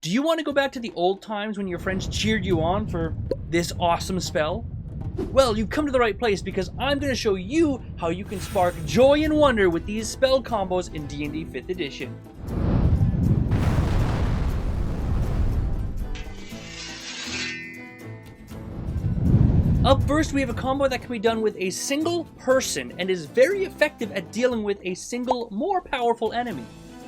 Do you want to go back to the old times when your friends cheered you on for this awesome spell? Well, you've come to the right place because I'm going to show you how you can spark joy and wonder with these spell combos in D&D 5th edition. Up first, we have a combo that can be done with a single person and is very effective at dealing with a single, more powerful enemy.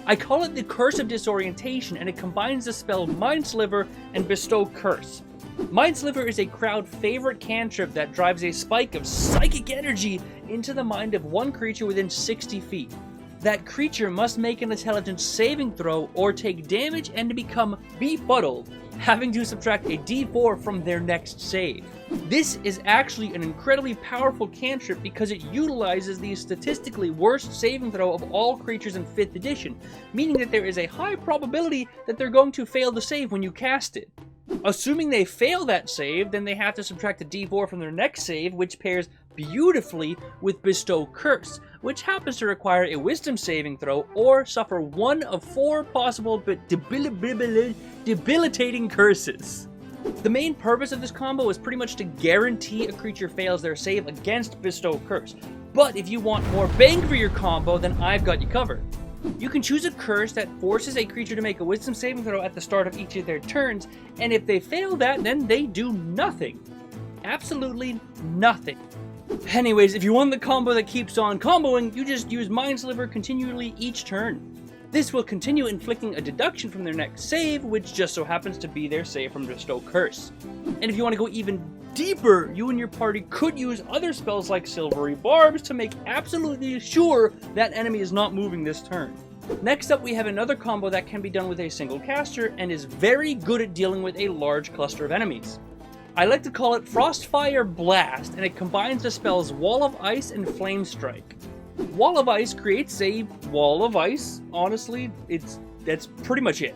I call it the Curse of Disorientation, and it combines the spell Mind Sliver and Bestow Curse. Mind Sliver is a crowd favorite cantrip that drives a spike of psychic energy into the mind of one creature within 60 feet. That creature must make an intelligence saving throw or take damage and become befuddled, having to subtract a d4 from their next save. This is actually an incredibly powerful cantrip because it utilizes the statistically worst saving throw of all creatures in 5th edition, meaning that there is a high probability that they're going to fail the save when you cast it. Assuming they fail that save, then they have to subtract a d4 from their next save, which pairs beautifully with Bestow Curse, which happens to require a Wisdom saving throw or suffer one of 4 possible but debilitating curses. The main purpose of this combo is pretty much to guarantee a creature fails their save against Bestow Curse, but if you want more bang for your combo, then I've got you covered. You can choose a curse that forces a creature to make a Wisdom saving throw at the start of each of their turns, and if they fail that, then they do nothing. Absolutely nothing. Anyways, if you want the combo that keeps on comboing, you just use Mind Sliver continually each turn. This will continue inflicting a deduction from their next save, which just so happens to be their save from Bestow Curse. And if you want to go even deeper, you and your party could use other spells like Silvery Barbs to make absolutely sure that enemy is not moving this turn. Next up, we have another combo that can be done with a single caster and is very good at dealing with a large cluster of enemies. I like to call it Frostfire Blast, and it combines the spells Wall of Ice and Flame Strike. Wall of Ice creates a wall of ice. Honestly, that's pretty much it.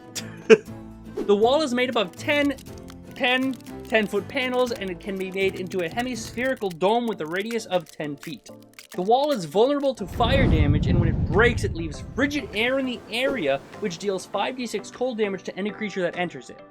The wall is made up of 10-foot panels, and it can be made into a hemispherical dome with a radius of 10 feet. The wall is vulnerable to fire damage, and when it breaks, it leaves frigid air in the area, which deals 5d6 cold damage to any creature that enters it.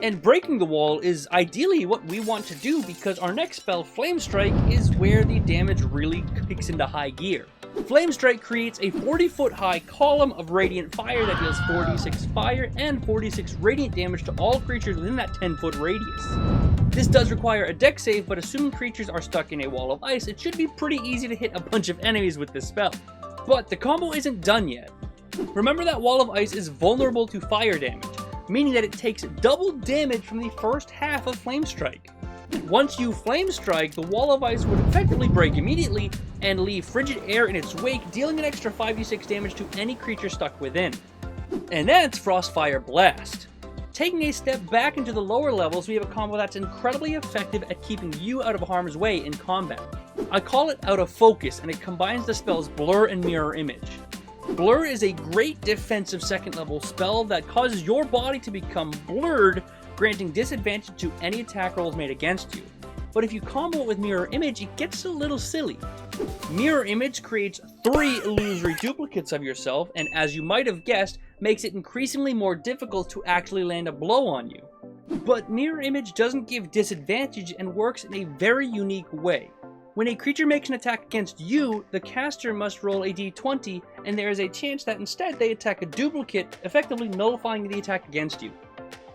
And breaking the wall is ideally what we want to do because our next spell, Flame Strike, is where the damage really kicks into high gear. Flame Strike creates a 40-foot high column of radiant fire that deals 4d6 fire and 4d6 radiant damage to all creatures within that 10-foot radius. This does require a dex save, but assuming creatures are stuck in a wall of ice, it should be pretty easy to hit a bunch of enemies with this spell. But the combo isn't done yet. Remember that wall of ice is vulnerable to fire damage, meaning that it takes double damage from the first half of Flame Strike. Once you Flame Strike, the wall of ice would effectively break immediately and leave frigid air in its wake, dealing an extra 5d6 damage to any creature stuck within. And that's Frostfire Blast. Taking a step back into the lower levels, we have a combo that's incredibly effective at keeping you out of harm's way in combat. I call it Out of Focus, and it combines the spells Blur and Mirror Image. Blur is a great defensive second level spell that causes your body to become blurred, granting disadvantage to any attack rolls made against you. But if you combo it with Mirror Image, it gets a little silly. Mirror Image creates 3 illusory duplicates of yourself, and as you might have guessed, makes it increasingly more difficult to actually land a blow on you. But Mirror Image doesn't give disadvantage and works in a very unique way. When a creature makes an attack against you, the caster must roll a d20, and there is a chance that instead they attack a duplicate, effectively nullifying the attack against you.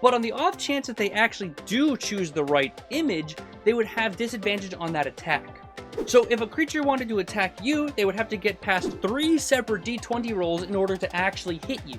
But on the off chance that they actually do choose the right image, they would have disadvantage on that attack. So if a creature wanted to attack you, they would have to get past 3 separate d20 rolls in order to actually hit you.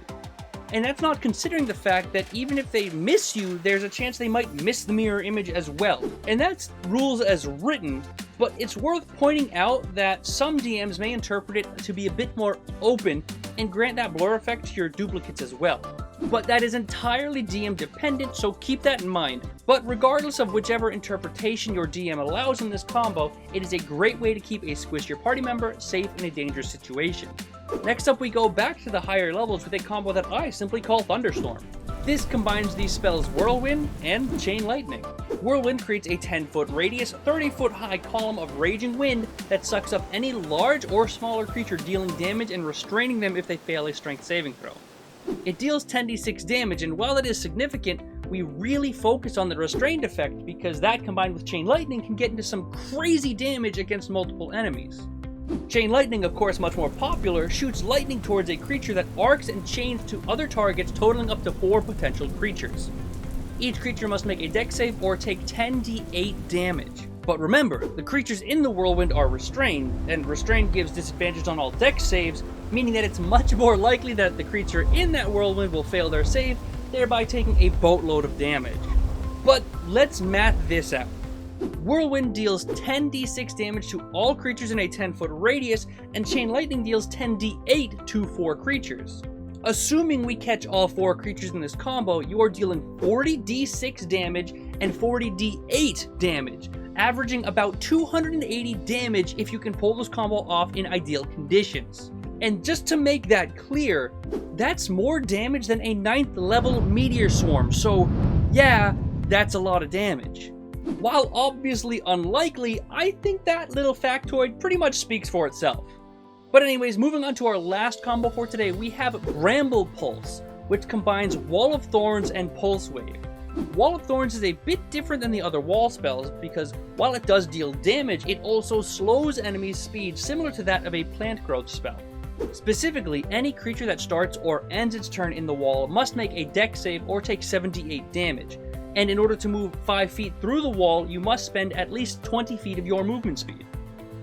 And that's not considering the fact that even if they miss you, there's a chance they might miss the mirror image as well. And that's rules as written, but it's worth pointing out that some DMs may interpret it to be a bit more open and grant that blur effect to your duplicates as well. But that is entirely DM dependent, so keep that in mind. But regardless of whichever interpretation your DM allows in this combo, it is a great way to keep a squish your party member safe in a dangerous situation. Next up, we go back to the higher levels with a combo that I simply call Thunderstorm. This combines these spells Whirlwind and Chain Lightning. Whirlwind creates a 10-foot radius, 30-foot high column of raging wind that sucks up any large or smaller creature, dealing damage and restraining them if they fail a strength saving throw. It deals 10d6 damage, and while it is significant, we really focus on the restrained effect because that combined with Chain Lightning can get into some crazy damage against multiple enemies. Chain Lightning, of course much more popular, shoots lightning towards a creature that arcs and chains to other targets, totaling up to 4 potential creatures. Each creature must make a dex save or take 10d8 damage. But remember, the creatures in the whirlwind are restrained, and restrained gives disadvantage on all dex saves, meaning that it's much more likely that the creature in that whirlwind will fail their save, thereby taking a boatload of damage. But let's math this out. Whirlwind deals 10d6 damage to all creatures in a 10-foot radius, and Chain Lightning deals 10d8 to 4 creatures. Assuming we catch all 4 creatures in this combo, you are dealing 40d6 damage and 40d8 damage, averaging about 280 damage if you can pull this combo off in ideal conditions. And just to make that clear, that's more damage than a 9th level Meteor Swarm, so yeah, that's a lot of damage. While obviously unlikely, I think that little factoid pretty much speaks for itself. But anyways, moving on to our last combo for today, we have Bramble Pulse, which combines Wall of Thorns and Pulse Wave. Wall of Thorns is a bit different than the other wall spells because while it does deal damage, it also slows enemies' speed similar to that of a plant growth spell. Specifically, any creature that starts or ends its turn in the wall must make a dex save or take 78 damage. And in order to move 5 feet through the wall, you must spend at least 20 feet of your movement speed.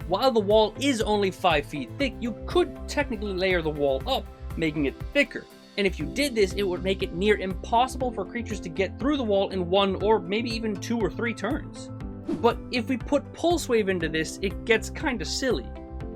While the wall is only 5 feet thick, you could technically layer the wall up, making it thicker. And if you did this, it would make it near impossible for creatures to get through the wall in 1 or maybe even 2 or 3 turns. But if we put Pulse Wave into this, it gets kinda silly.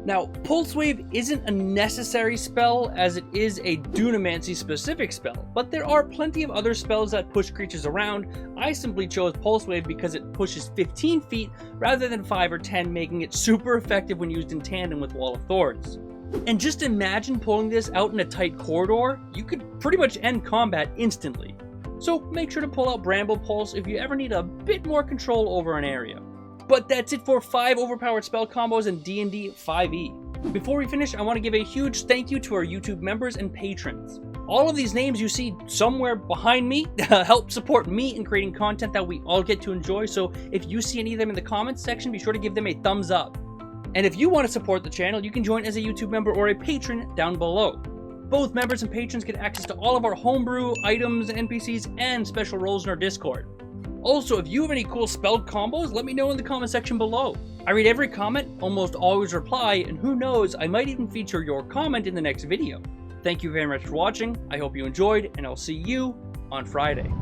Now, Pulse Wave isn't a necessary spell as it is a Dunamancy specific spell, but there are plenty of other spells that push creatures around. I simply chose Pulse Wave because it pushes 15 feet rather than 5 or 10, making it super effective when used in tandem with Wall of Thorns. And just imagine pulling this out in a tight corridor, you could pretty much end combat instantly. So make sure to pull out Bramble Pulse if you ever need a bit more control over an area. But that's it for 5 overpowered spell combos in D&D 5e. Before we finish, I want to give a huge thank you to our YouTube members and patrons. All of these names you see somewhere behind me help support me in creating content that we all get to enjoy, so if you see any of them in the comments section, be sure to give them a thumbs up. And if you want to support the channel, you can join as a YouTube member or a patron down below. Both members and patrons get access to all of our homebrew, items, NPCs, and special roles in our Discord. Also, if you have any cool spell combos, let me know in the comment section below. I read every comment, almost always reply, and who knows, I might even feature your comment in the next video. Thank you very much for watching, I hope you enjoyed, and I'll see you on Friday.